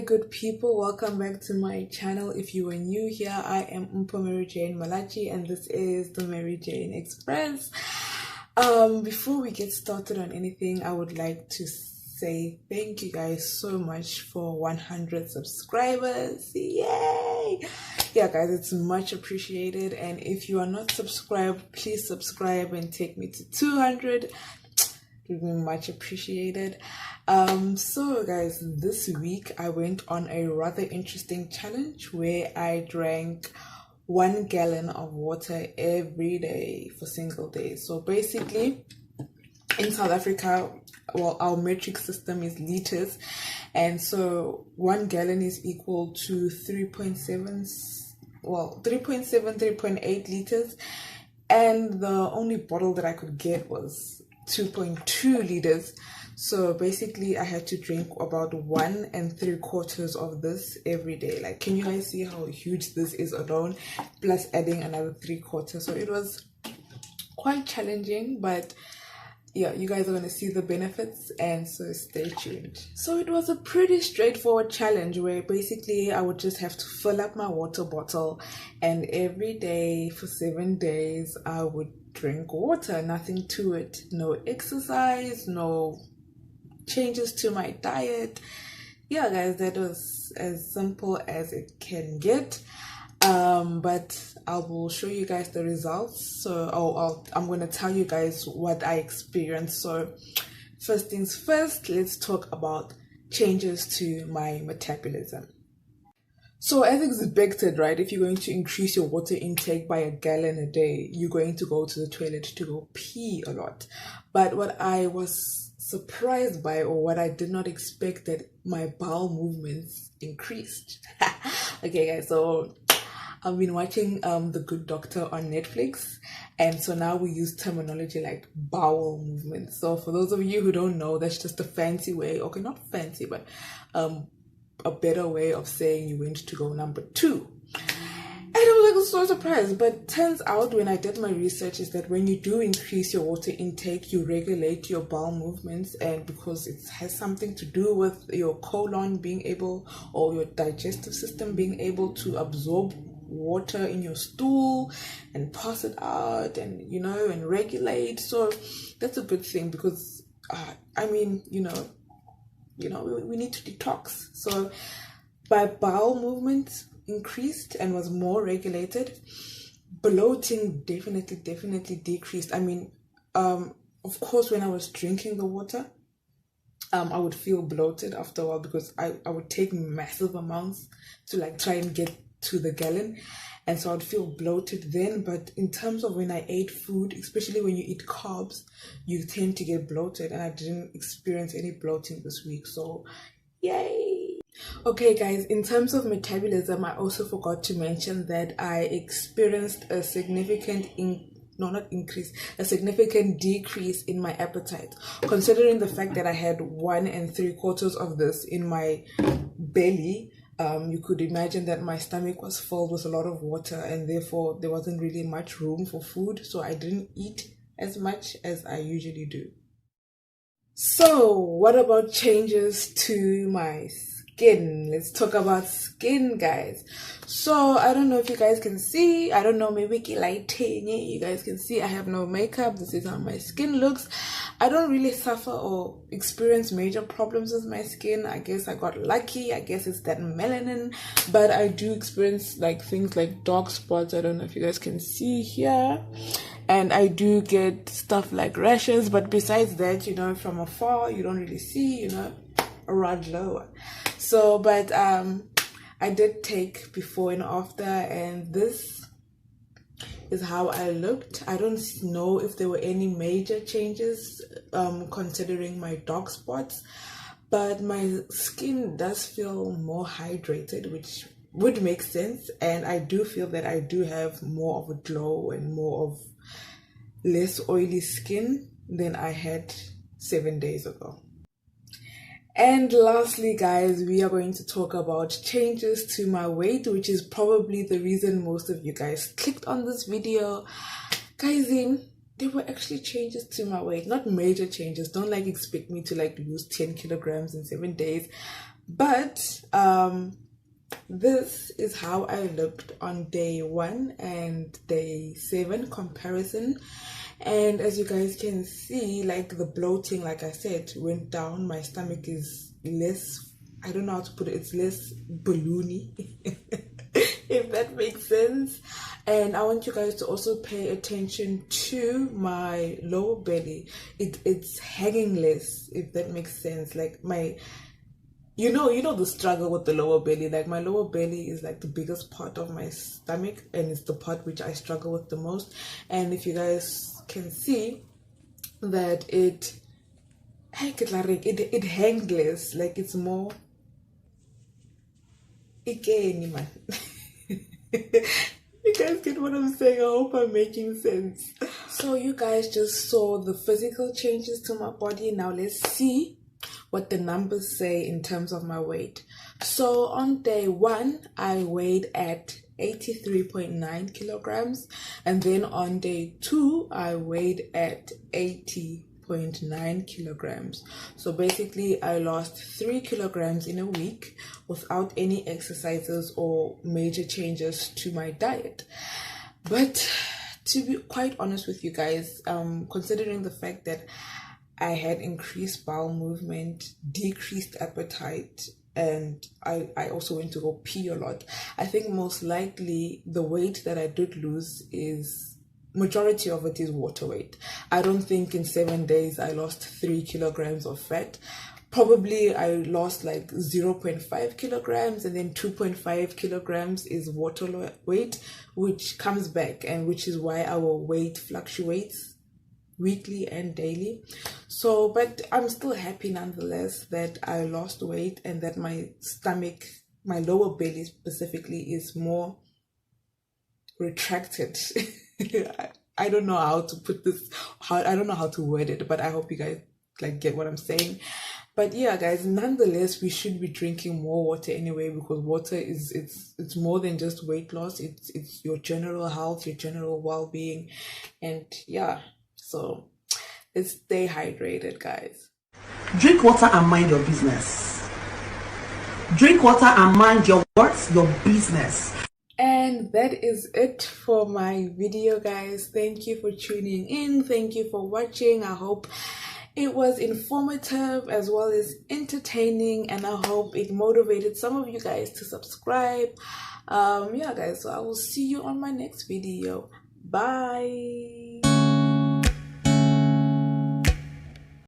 good people, welcome back to my channel. If you are new here, I am Mary Jane Malachi and this is the Mary Jane Express. Before we get started on anything, I would like to say thank you guys so much for 100 subscribers. Yay! Yeah guys, it's much appreciated, and if you are not subscribed, please subscribe and take me to 200. It would be much appreciated. So guys, this week I went on a rather interesting challenge where I drank 1 gallon of water every day for single days. So basically in South Africa, well, our metric system is liters, and so 1 gallon is equal to 3.8 liters, and the only bottle that I could get was 2.2 liters. So basically I had to drink about 1 3/4 of this every day. Like, can you guys see how huge this is alone, plus adding another 3/4? So it was quite challenging, but yeah, you guys are going to see the benefits, and so stay tuned. So it was a pretty straightforward challenge where basically I would just have to fill up my water bottle, and every day for 7 days I would drink water. Nothing to it, no exercise, no changes to my diet. Yeah guys, that was as simple as it can get. But I will show you guys the results. So I'm going to tell you guys what I experienced. So first things first, let's talk about changes to my metabolism. So as expected, right, if you're going to increase your water intake by 1 gallon a day, you're going to go to the toilet to go pee a lot. But what I was surprised by, or what I did not expect, that my bowel movements increased. Okay guys, so I've been watching The Good Doctor on Netflix, and so now we use terminology like bowel movements. So for those of you who don't know, that's just a fancy way, okay, not fancy, but a better way of saying you went to go number 2. And I was like so surprised, but turns out when I did my research is that when you do increase your water intake, you regulate your bowel movements, and because it has something to do with your colon being able, or your digestive system being able to absorb water in your stool and pass it out, and and regulate. So that's a good thing, because we need to detox. So my bowel movement increased and was more regulated. Bloating definitely decreased. Of course, when I was drinking the water, I would feel bloated after a while, because I would take massive amounts to like try and get to the gallon, and so I'd feel bloated then. But in terms of when I ate food, especially when you eat carbs, you tend to get bloated, and I didn't experience any bloating this week, so yay. Okay guys, in terms of metabolism, I also forgot to mention that I experienced a significant a significant decrease in my appetite, considering the fact that I had 1 3/4 of this in my belly. You could imagine that my stomach was filled with a lot of water, and therefore there wasn't really much room for food, so I didn't eat as much as I usually do. So what about changes to my skin? Let's talk about skin, guys. So I don't know if you guys can see, I don't know, maybe lighting, you guys can see I have no makeup. This is how my skin looks. I don't really suffer or experience major problems with my skin. I guess I got lucky. I guess it's that melanin, but I do experience like things like dark spots. I don't know if you guys can see here, and I do get stuff like rashes, but besides that, from afar you don't really see, a rod lower. So but I did take before and after, and this is how I looked. I don't know if there were any major changes considering my dark spots, but my skin does feel more hydrated, which would make sense, and I do feel that I do have more of a glow and more of less oily skin than I had 7 days ago. And lastly guys, we are going to talk about changes to my weight, which is probably the reason most of you guys clicked on this video. Guys, there were actually changes to my weight, not major changes. Don't expect me to lose 10 kilograms in 7 days, But this is how I looked on day 1 and day 7 comparison. And as you guys can see, like the bloating, like I said, went down. My stomach is less, I don't know how to put it, it's less balloony, if that makes sense. And I want you guys to also pay attention to my lower belly. It's hanging less, if that makes sense. Like my, you know the struggle with the lower belly. Like my lower belly is like the biggest part of my stomach, and it's the part which I struggle with the most. And if you guys can see that it hangs less, like it's more again, man. You guys get what I'm saying? I hope I'm making sense. So you guys just saw the physical changes to my body. Now let's see what the numbers say in terms of my weight. So on day 1, I weighed at 83.9 kilograms, and then on day 2, I weighed at 80.9 kilograms. So basically, I lost 3 kilograms in a week without any exercises or major changes to my diet. But to be quite honest with you guys, considering the fact that I had increased bowel movement, decreased appetite, and I also went to go pee a lot, I think most likely the weight that I did lose is, majority of it is water weight. I don't think in 7 days I lost 3 kilograms of fat. Probably I lost like 0.5 kilograms, and then 2.5 kilograms is water weight, which comes back, and which is why our weight fluctuates weekly and daily. So, but I'm still happy nonetheless that I lost weight, and that my stomach, my lower belly specifically, is more retracted. I don't know how to put this, I don't know how to word it, but I hope you guys like get what I'm saying. But yeah, guys, nonetheless, we should be drinking more water anyway, because water is, it's more than just weight loss. It's your general health, your general well-being, and yeah. So let's stay hydrated, guys. Drink water and mind your business. Drink water and mind your words, your business. And that is it for my video, guys. Thank you for tuning in. Thank you for watching. I hope it was informative as well as entertaining, and I hope it motivated some of you guys to subscribe. Yeah, guys, so I will see you on my next video. Bye.